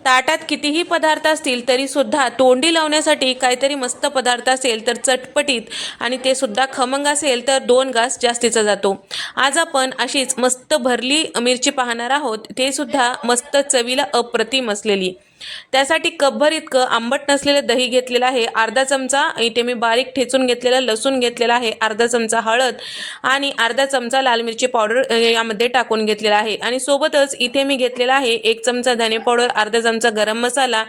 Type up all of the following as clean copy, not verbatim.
ताटात कितीही पदार्थ असतील तरी सुद्धा तोंडी लावण्यासाठी काहीतरी मस्त पदार्थ असेल तर चटपटीत आणि ते सुद्धा खमंग असेल तर 2 घास जास्तीचा जातो। आज आपण अशीच मस्त भरली मिरची पाहणार आहोत, ते सुद्धा मस्त चवीला अप्रतिम असलेली। त्यासाठी कपभर इतकं आंबट नसलेलं दही घेतलेलं आहे, अर्धा चमचा इथे मी बारीक ठेचून घेतलेला लसूण घेतलेला आहे, अर्धा चमचा हळद आणि अर्धा चमचा लाल मिरची पावडर यामध्ये टाकून घेतलेला आहे आणि सोबतच इथे मी घेतलेला आहे 1 चमचा धने पावडर, अर्धा चमचा गरम मसाला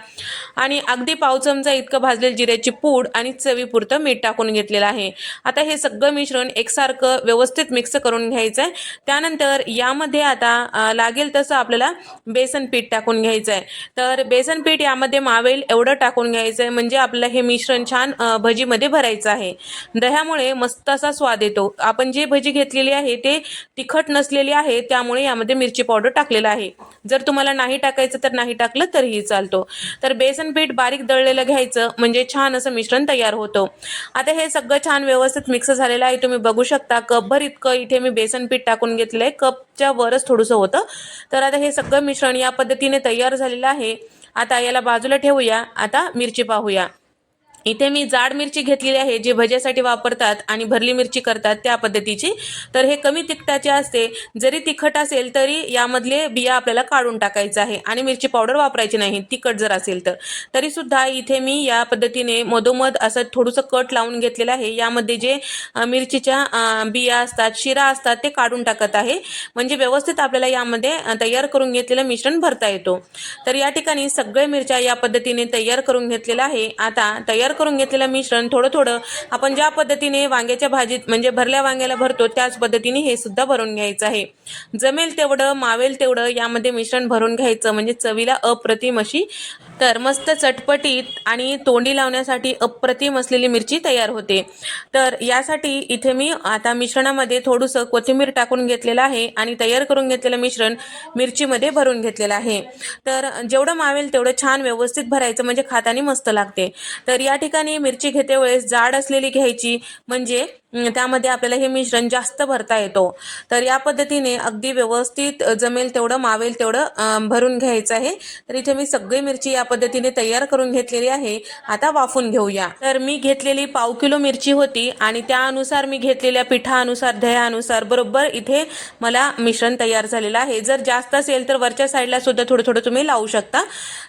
आणि अगदी पाव चमचा इतकं भाजलेली जिऱ्याची पूड आणि चवीपुरतं मीठ टाकून घेतलेलं आहे। आता हे सगळं मिश्रण एकसारखं व्यवस्थित मिक्स करून घ्यायचं आहे। त्यानंतर यामध्ये आता लागेल तसं आपल्याला बेसन पीठ टाकून घ्यायचं आहे। तर बेसन पीठ यामध्ये मावेल एवढं टाकून घ्यायचं आहे, म्हणजे आपलं हे मिश्रण छान भजीमध्ये भरायचं आहे। दह्यामुळे मस्त असा स्वाद येतो। आपण जी भजी घेतलेली आहे ते तिखट नसलेली आहे, त्यामुळे यामध्ये मिरची पावडर टाकलेला आहे। जर तुम्हाला नाही टाकायचं तर नाही टाकलं तरीही चालतो। तर बेसन पीठ बारीक दळलेलं घ्यायचं, म्हणजे छान असं मिश्रण तयार होतं। आता हे सगळं छान व्यवस्थित मिक्स झालेलं आहे, तुम्ही बघू शकता कपभर इतकं इथे मी बेसन पीठ टाकून घेतलेलं आहे, कपच्या वरच थोडंसं होतं। तर आता हे सगळं मिश्रण या पद्धतीने तयार झालेलं आहे। आता याला बाजूला ठेवूया। आता मिरची पाहूया। इथे मी जाड मिरची घेतलेली आहे, जी भज्यासाठी वापरतात आणि भरली मिरची करतात त्या पद्धतीची। तर हे कमी तिखटाचे असते, जरी तिखट असेल तरी यामधले बिया आपल्याला काढून टाकायचं आहे आणि मिरची पावडर वापरायची नाही तिखट जर असेल तर। तरी सुद्धा इथे मी या पद्धतीने मधोमध असं थोडंसं कट लावून घेतलेलं आहे। यामध्ये जे मिरचीच्या बिया असतात, शिरा असतात ते काढून टाकत आहे, म्हणजे व्यवस्थित आपल्याला यामध्ये तयार करून घेतलेलं मिश्रण भरता येतो। तर या ठिकाणी सगळे मिरच्या या पद्धतीने तयार करून घेतलेलं आहे। आता तयार करून घेतलेलं मिश्रण थोडं थोडं आपण ज्या पद्धतीने वांग्याच्या भाजीत म्हणजे भरल्या वांग्याला भरतो त्याच पद्धतीने हे सुद्धा भरून घ्यायचं आहे। जमेल तेवढं मावेल तेवढं यामध्ये मिश्रण भरून घ्यायचं, म्हणजे चवीला अप्रतिम अशी तर मस्त चटपटीत आणि तोंडी लावण्यासाठी अप्रतिम असलेली मिरची तयार होते। तर यासाठी इथे मी आता मिश्रणामध्ये थोडंसं कोथिंबीर टाकून घेतलेलं आहे आणि तयार करून घेतलेलं मिश्रण मिरचीमध्ये भरून घेतलेलं आहे। तर जेवढं मावेल तेवढं छान व्यवस्थित भरायचं, म्हणजे खाताना मस्त लागते। तर या ठिकाणी मिरची घेते वेळेस जाड असलेली घ्यायची, म्हणजे त्यामध्ये आपल्याला हे मिश्रण जास्त भरता येतो। तर या पद्धतीने अगदी व्यवस्थित जमेल तेवढं मावेल तेवढं भरून घ्यायचं आहे। तर इथे मी सगळी मिरची या पद्धतीने तयार करून घेतलेली आहे। आता वाफून घेऊया। तर मी घेतलेली पाव किलो मिरची होती आणि त्यानुसार मी घेतलेल्या पिठानुसार दह्यानुसार बरोबर इथे मला मिश्रण तयार झालेलं आहे। जर जास्त असेल तर वरच्या साईडला सुद्धा थोडं थोडं तुम्ही लावू शकता।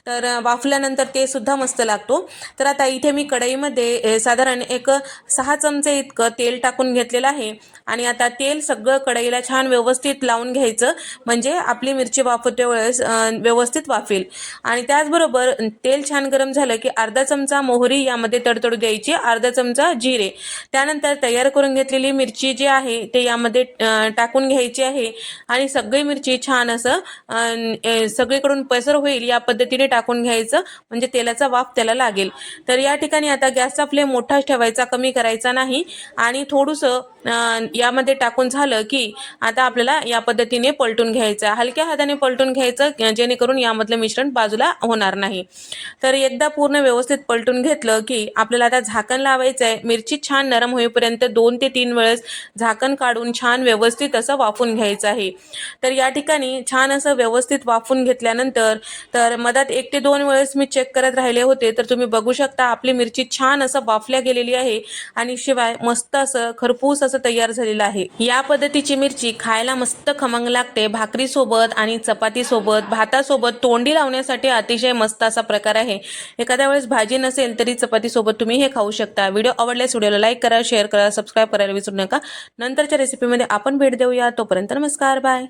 तर वाफल्यानंतर ते सुद्धा मस्त लागतो। तर आता इथे मी कढईमध्ये साधारण एक 6 चमचे इतकं तेल टाकून घेतलेलं आहे आणि आता तेल सगळं कढईला छान व्यवस्थित लावून घ्यायचं, म्हणजे आपली मिरची वाफवते वेळेस व्यवस्थित वाफेल। आणि त्याचबरोबर तेल छान गरम झालं की अर्धा चमचा मोहरी यामध्ये तडतडू द्यायची, अर्धा चमचा जिरे, त्यानंतर तयार करून घेतलेली मिरची जी आहे ते यामध्ये टाकून घ्यायची आहे आणि सगळी मिरची छान असं सगळीकडून पसर होईल या पद्धतीने टाकून घ्यायचं, म्हणजे तेलाचा वाफ त्याला लागेल। तर या ठिकाणी आता गॅसचा फ्लेम मोठाच ठेवायचा, कमी करायचा नाही आणि थोडंसं यामध्ये टाकून झालं की आता आपल्याला या पद्धतीने पलटून घ्यायचं, हलक्या हाताने पलटून घ्यायचं, जेणेकरून यामधलं मिश्रण बाजूला होणार नाही। तर एकदा पूर्ण व्यवस्थित पलटून घेतलं की आपल्याला आता झाकण लावायचं आहे। मिरची छान नरम होईपर्यंत 2 ते 3 वेळेस झाकण काढून छान व्यवस्थित असं वाफून घ्यायचं आहे। तर या ठिकाणी छान असं व्यवस्थित वाफून घेतल्यानंतर तर मधात 1 ते 2 वेळेस मी चेक करत राहिले होते, तर तुम्ही बघू शकता आपली मिरची छान असं वाफल्या गेलेली आहे आणि शिवाय मस्त असं खरपूस असं तयार झालेलं आहे। या पद्धतीची मिरची खायला मस्त खमंग लागते, भाकरी सोबत आणि चपाती सोबत, भातासोबत तोंडी लावण्यासाठी अतिशय मस्त असा प्रकार आहे। एखाद्या वेळेस भाजी नसेल तरी चपाती सोबत तुम्ही हे खाऊ शकता। व्हिडिओ आवडल्यास व्हिडिओला लाईक करा, शेअर करा, सबस्क्राईब करायला विसरू नका। नंतरच्या रेसिपीमध्ये आपण भेट देऊया। तोपर्यंत नमस्कार, बाय।